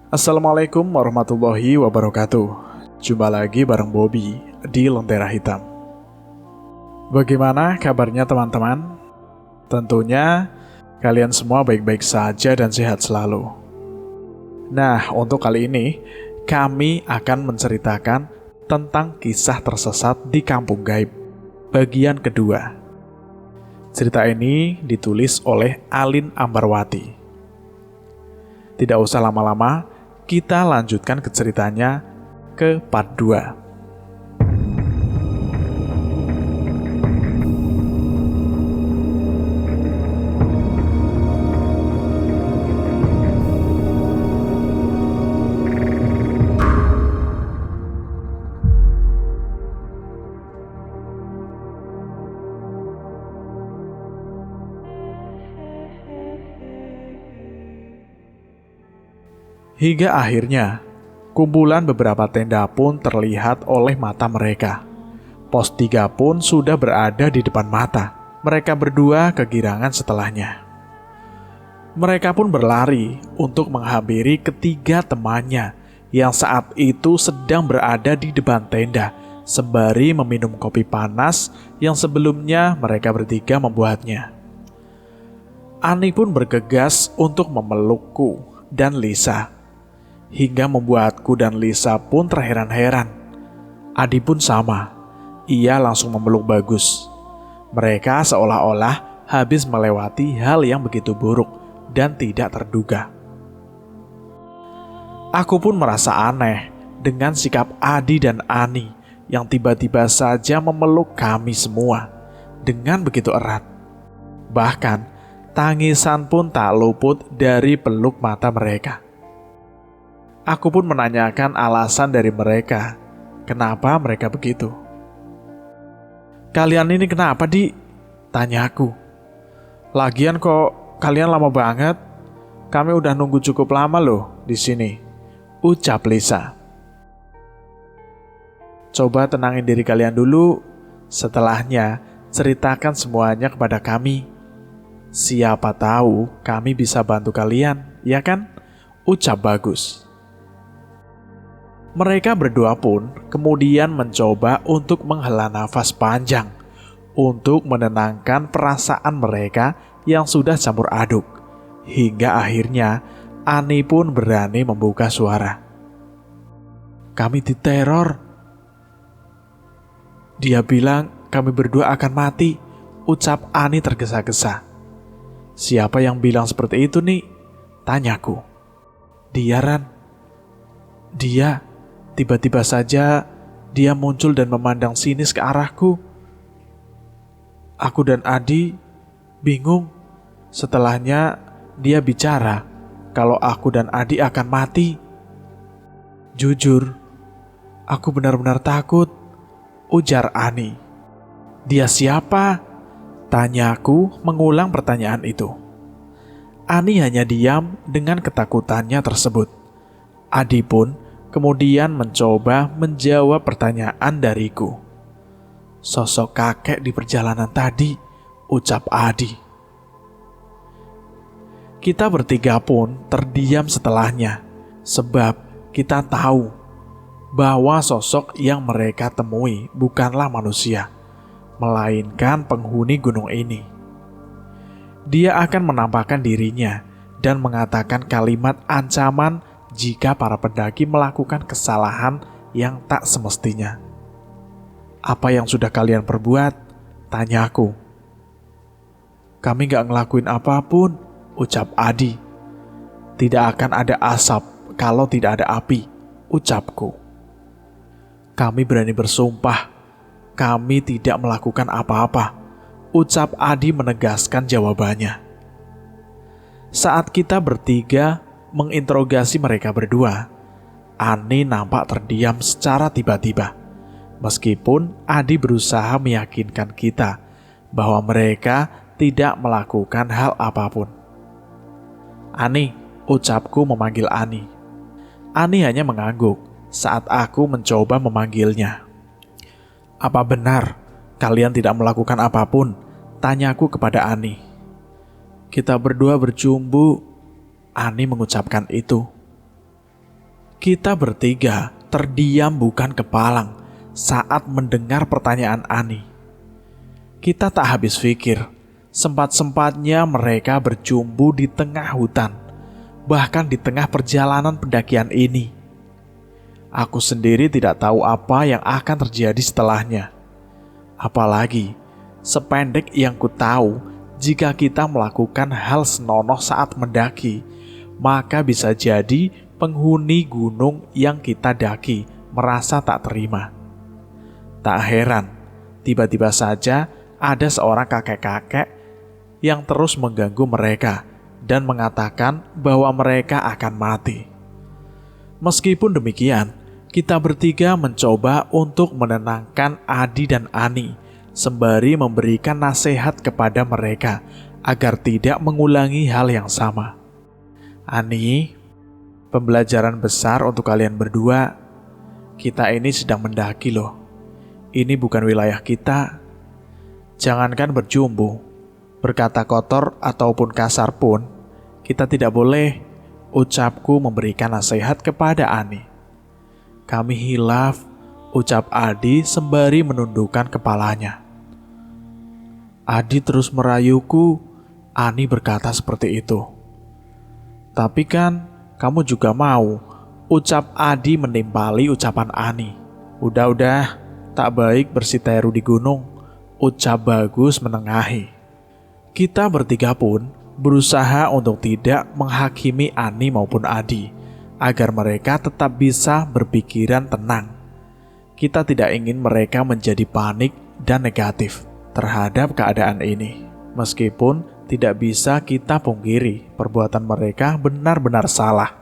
Assalamualaikum warahmatullahi wabarakatuh. Jumpa lagi bareng Bobby di Lentera Hitam. Bagaimana kabarnya teman-teman? Tentunya kalian semua baik-baik saja dan sehat selalu. Nah, untuk kali ini kami akan menceritakan tentang kisah tersesat di Kampung Gaib bagian kedua. Cerita ini ditulis oleh Alin Ambarwati. Tidak usah lama-lama, kita lanjutkan ke ceritanya ke part 2. Hingga akhirnya, kumpulan beberapa tenda pun terlihat oleh mata mereka. Pos 3 pun sudah berada di depan mata. Mereka berdua kegirangan setelahnya. Mereka pun berlari untuk menghampiri ketiga temannya yang saat itu sedang berada di depan tenda, sembari meminum kopi panas yang sebelumnya mereka bertiga membuatnya. Ani pun bergegas untuk memelukku dan Lisa, hingga membuatku dan Lisa pun terheran-heran. Adi pun sama, ia langsung memeluk Bagus. Mereka seolah-olah habis melewati hal yang begitu buruk dan tidak terduga. Aku pun merasa aneh dengan sikap Adi dan Ani yang tiba-tiba saja memeluk kami semua dengan begitu erat. Bahkan tangisan pun tak luput dari peluk mata mereka. Aku pun menanyakan alasan dari mereka, kenapa mereka begitu. "Kalian ini kenapa, Di?" tanyaku. "Lagian kok kalian lama banget? Kami udah nunggu cukup lama loh di sini," ucap Lisa. "Coba tenangin diri kalian dulu, setelahnya ceritakan semuanya kepada kami. Siapa tahu kami bisa bantu kalian, ya kan?" ucap Bagus. Mereka berdua pun kemudian mencoba untuk menghela nafas panjang untuk menenangkan perasaan mereka yang sudah campur aduk. Hingga akhirnya Ani pun berani membuka suara. "Kami diteror. Dia bilang kami berdua akan mati," ucap Ani tergesa-gesa. "Siapa yang bilang seperti itu nih?" tanyaku. "Dia, Ran. Dia. Tiba-tiba saja dia muncul dan memandang sinis ke arahku. Aku dan Adi bingung. Setelahnya dia bicara kalau aku dan Adi akan mati. Jujur, aku benar-benar takut," ujar Ani. "Dia siapa?" tanyaku mengulang pertanyaan itu. Ani hanya diam dengan ketakutannya tersebut. Adi pun kemudian mencoba menjawab pertanyaan dariku. "Sosok kakek di perjalanan tadi," ucap Adi. Kita bertiga pun terdiam setelahnya, sebab kita tahu bahwa sosok yang mereka temui bukanlah manusia, melainkan penghuni gunung ini. Dia akan menampakkan dirinya dan mengatakan kalimat ancaman jika para pendaki melakukan kesalahan yang tak semestinya. "Apa yang sudah kalian perbuat?" tanyaku. "Kami gak ngelakuin apapun," ucap Adi. "Tidak akan ada asap kalau tidak ada api," ucapku. "Kami berani bersumpah, kami tidak melakukan apa-apa," ucap Adi menegaskan jawabannya. Saat kita bertiga menginterogasi mereka berdua, Ani nampak terdiam secara tiba-tiba. Meskipun Adi berusaha meyakinkan kita bahwa mereka tidak melakukan hal apapun. "Ani," ucapku memanggil Ani. Ani hanya mengangguk saat aku mencoba memanggilnya. "Apa benar kalian tidak melakukan apapun?" tanyaku kepada Ani. "Kita berdua berjumbu," Ani mengucapkan itu. Kita bertiga terdiam bukan kepalang saat mendengar pertanyaan Ani. Kita tak habis pikir, sempat-sempatnya mereka berjumbu di tengah hutan, bahkan di tengah perjalanan pendakian ini. Aku sendiri tidak tahu apa yang akan terjadi setelahnya. Apalagi, sependek yang ku tahu, jika kita melakukan hal senonoh saat mendaki, maka bisa jadi penghuni gunung yang kita daki merasa tak terima. Tak heran, tiba-tiba saja ada seorang kakek-kakek yang terus mengganggu mereka dan mengatakan bahwa mereka akan mati. Meskipun demikian, kita bertiga mencoba untuk menenangkan Adi dan Ani, sembari memberikan nasihat kepada mereka agar tidak mengulangi hal yang sama. Ani, pembelajaran besar untuk kalian berdua. Kita ini sedang mendaki loh. Ini bukan wilayah kita. Jangankan berjumbu, berkata kotor ataupun kasar pun, kita tidak boleh. Ucapku memberikan nasihat kepada Ani. Kami hilaf, ucap Adi sembari menundukkan kepalanya. Adi terus merayuku, Ani berkata seperti itu. Tapi kan kamu juga mau, ucap Adi menimpali ucapan Ani. Udah, tak baik bersiteru di gunung, ucap Bagus menengahi. Kita bertiga pun berusaha untuk tidak menghakimi Ani maupun Adi, agar mereka tetap bisa berpikiran tenang. Kita tidak ingin mereka menjadi panik dan negatif terhadap keadaan ini. Meskipun tidak bisa kita pungkiri perbuatan mereka benar-benar salah.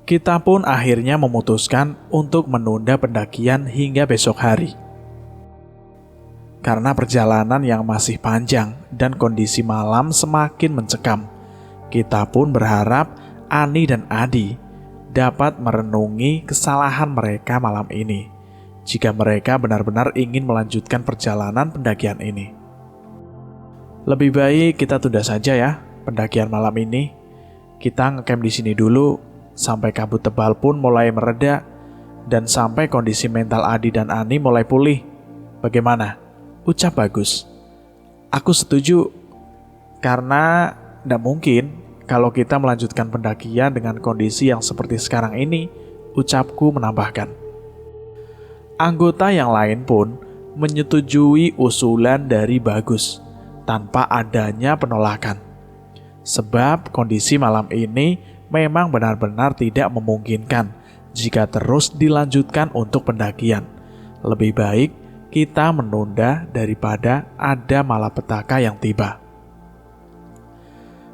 Kita pun akhirnya memutuskan untuk menunda pendakian hingga besok hari. Karena perjalanan yang masih panjang dan kondisi malam semakin mencekam, kita pun berharap Ani dan Adi dapat merenungi kesalahan mereka malam ini, jika mereka benar-benar ingin melanjutkan perjalanan pendakian ini. Lebih baik kita tunda saja ya pendakian malam ini. Kita ngecamp di sini dulu sampai kabut tebal pun mulai mereda dan sampai kondisi mental Adi dan Ani mulai pulih. Bagaimana? Ucap Bagus. Aku setuju, karena tidak mungkin kalau kita melanjutkan pendakian dengan kondisi yang seperti sekarang ini, ucapku menambahkan. Anggota yang lain pun menyetujui usulan dari Bagus tanpa adanya penolakan. Sebab kondisi malam ini memang benar-benar tidak memungkinkan jika terus dilanjutkan untuk pendakian. Lebih baik kita menunda daripada ada malapetaka yang tiba.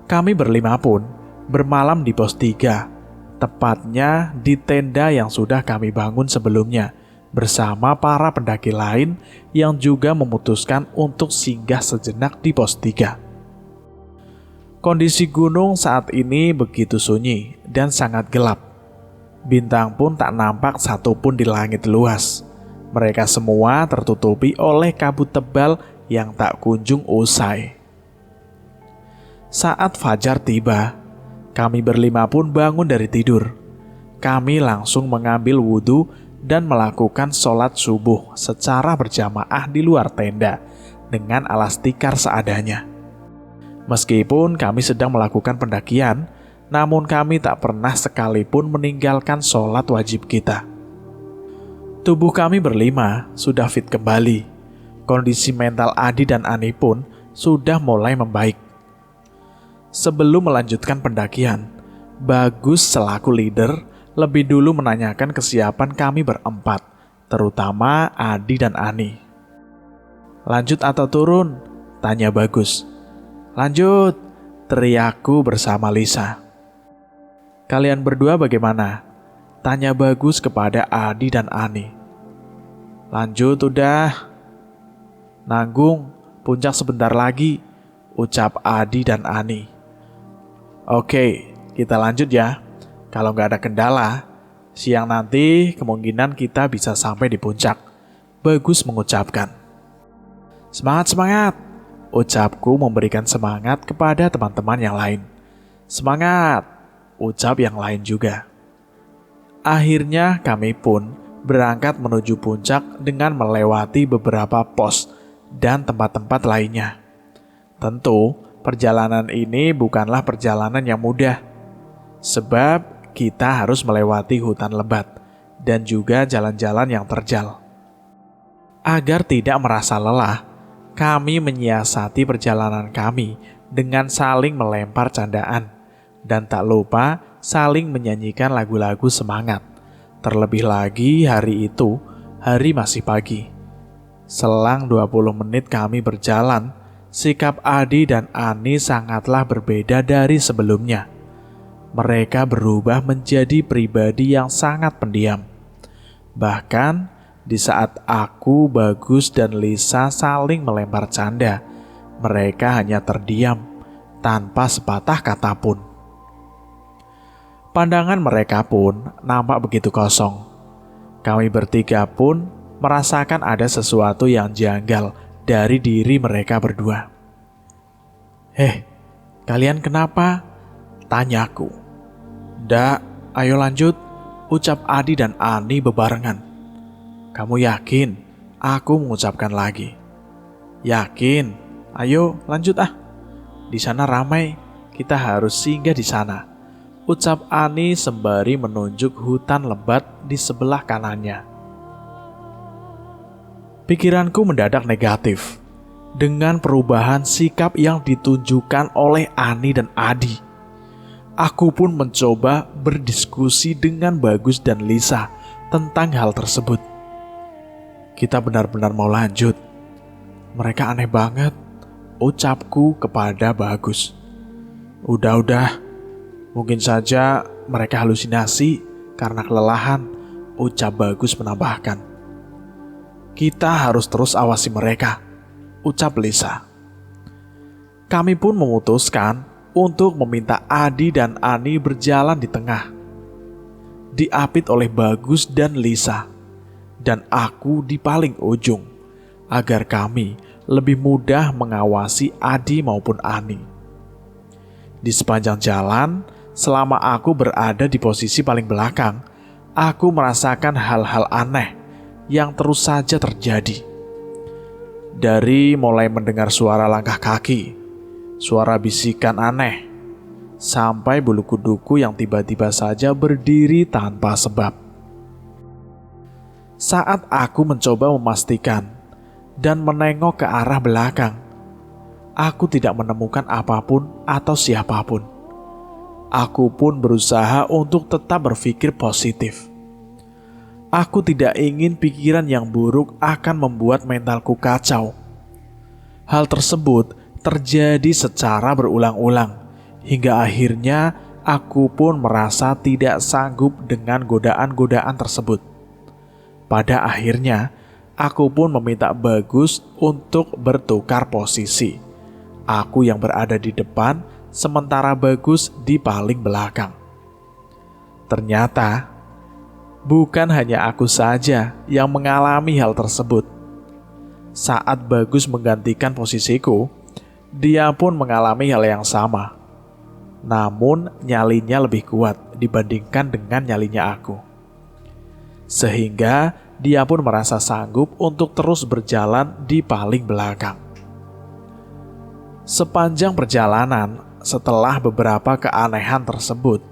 Kami berlima pun bermalam di pos 3, tepatnya di tenda yang sudah kami bangun sebelumnya, bersama para pendaki lain yang juga memutuskan untuk singgah sejenak di pos 3. Kondisi gunung saat ini begitu sunyi dan sangat gelap. Bintang pun tak nampak satupun di langit luas. Mereka semua tertutupi oleh kabut tebal yang tak kunjung usai. Saat fajar tiba, kami berlima pun bangun dari tidur. Kami langsung mengambil wudhu dan melakukan sholat subuh secara berjamaah di luar tenda dengan alas tikar seadanya. Meskipun kami sedang melakukan pendakian, namun kami tak pernah sekalipun meninggalkan sholat wajib kita. Tubuh kami berlima sudah fit kembali. Kondisi mental Adi dan Ani pun sudah mulai membaik. Sebelum melanjutkan pendakian, Bagus selaku leader lebih dulu menanyakan kesiapan kami berempat, terutama Adi dan Ani. Lanjut atau turun? Tanya Bagus. Lanjut, teriakku bersama Lisa. Kalian berdua bagaimana? Tanya Bagus kepada Adi dan Ani. Lanjut udah. Nanggung, puncak sebentar lagi, ucap Adi dan Ani. Oke, kita lanjut ya. Kalau nggak ada kendala, siang nanti kemungkinan kita bisa sampai di puncak, Bagus mengucapkan. Semangat, ucapku memberikan semangat kepada teman-teman yang lain. Semangat, ucap yang lain juga. Akhirnya kami pun berangkat menuju puncak dengan melewati beberapa pos dan tempat-tempat lainnya. Tentu, perjalanan ini bukanlah perjalanan yang mudah, sebab kita harus melewati hutan lebat dan juga jalan-jalan yang terjal. Agar tidak merasa lelah, kami menyiasati perjalanan kami dengan saling melempar candaan dan tak lupa saling menyanyikan lagu-lagu semangat. Terlebih lagi hari itu, hari masih pagi. Selang 20 menit kami berjalan, sikap Adi dan Ani sangatlah berbeda dari sebelumnya. Mereka berubah menjadi pribadi yang sangat pendiam. Bahkan di saat aku, Bagus, dan Lisa saling melempar canda, mereka hanya terdiam tanpa sepatah kata pun. Pandangan mereka pun nampak begitu kosong. Kami bertiga pun merasakan ada sesuatu yang janggal dari diri mereka berdua. Kalian kenapa?" tanyaku. "Dak, ayo lanjut," ucap Adi dan Ani bebarengan. "Kamu yakin?" aku mengucapkan lagi. "Yakin, ayo lanjut ah. Di sana ramai, kita harus singgah di sana," ucap Ani sembari menunjuk hutan lebat di sebelah kanannya. Pikiranku mendadak negatif dengan perubahan sikap yang ditunjukkan oleh Ani dan Adi. Aku pun mencoba berdiskusi dengan Bagus dan Lisa tentang hal tersebut. "Kita benar-benar mau lanjut. Mereka aneh banget," ucapku kepada Bagus. Udah, mungkin saja mereka halusinasi karena kelelahan," ucap Bagus menambahkan. "Kita harus terus awasi mereka," ucap Lisa. Kami pun memutuskan untuk meminta Adi dan Ani berjalan di tengah, diapit oleh Bagus dan Lisa, dan aku di paling ujung, agar kami lebih mudah mengawasi Adi maupun Ani. Di sepanjang jalan, selama aku berada di posisi paling belakang, aku merasakan hal-hal aneh yang terus saja terjadi. Dari mulai mendengar suara langkah kaki, suara bisikan aneh, sampai bulu kuduku yang tiba-tiba saja berdiri tanpa sebab. Saat aku mencoba memastikan dan menengok ke arah belakang, aku tidak menemukan apapun atau siapapun. Aku pun berusaha untuk tetap berpikir positif. Aku tidak ingin pikiran yang buruk akan membuat mentalku kacau. Hal tersebut terjadi secara berulang-ulang, hingga akhirnya aku pun merasa tidak sanggup dengan godaan-godaan tersebut. Pada akhirnya, aku pun meminta Bagus untuk bertukar posisi. Aku yang berada di depan, sementara Bagus di paling belakang. Ternyata, bukan hanya aku saja yang mengalami hal tersebut. Saat Bagus menggantikan posisiku, dia pun mengalami hal yang sama. Namun nyalinya lebih kuat dibandingkan dengan nyalinya aku. Sehingga dia pun merasa sanggup untuk terus berjalan di paling belakang. Sepanjang perjalanan, setelah beberapa keanehan tersebut,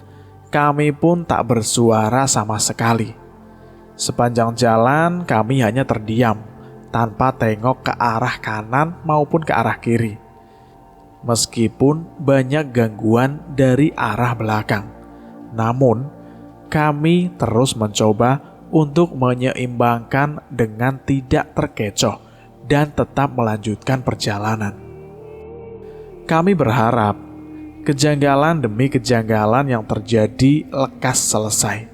kami pun tak bersuara sama sekali. Sepanjang jalan kami hanya terdiam, tanpa tengok ke arah kanan maupun ke arah kiri. Meskipun banyak gangguan dari arah belakang, namun kami terus mencoba untuk menyeimbangkan dengan tidak terkecoh dan tetap melanjutkan perjalanan. Kami berharap kejanggalan demi kejanggalan yang terjadi lekas selesai,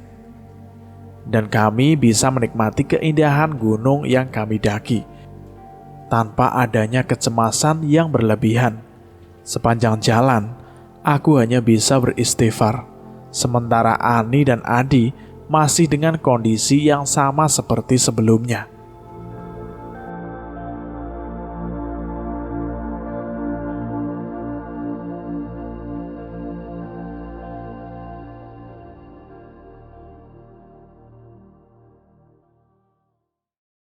dan kami bisa menikmati keindahan gunung yang kami daki tanpa adanya kecemasan yang berlebihan. Sepanjang jalan, aku hanya bisa beristighfar, sementara Ani dan Adi masih dengan kondisi yang sama seperti sebelumnya.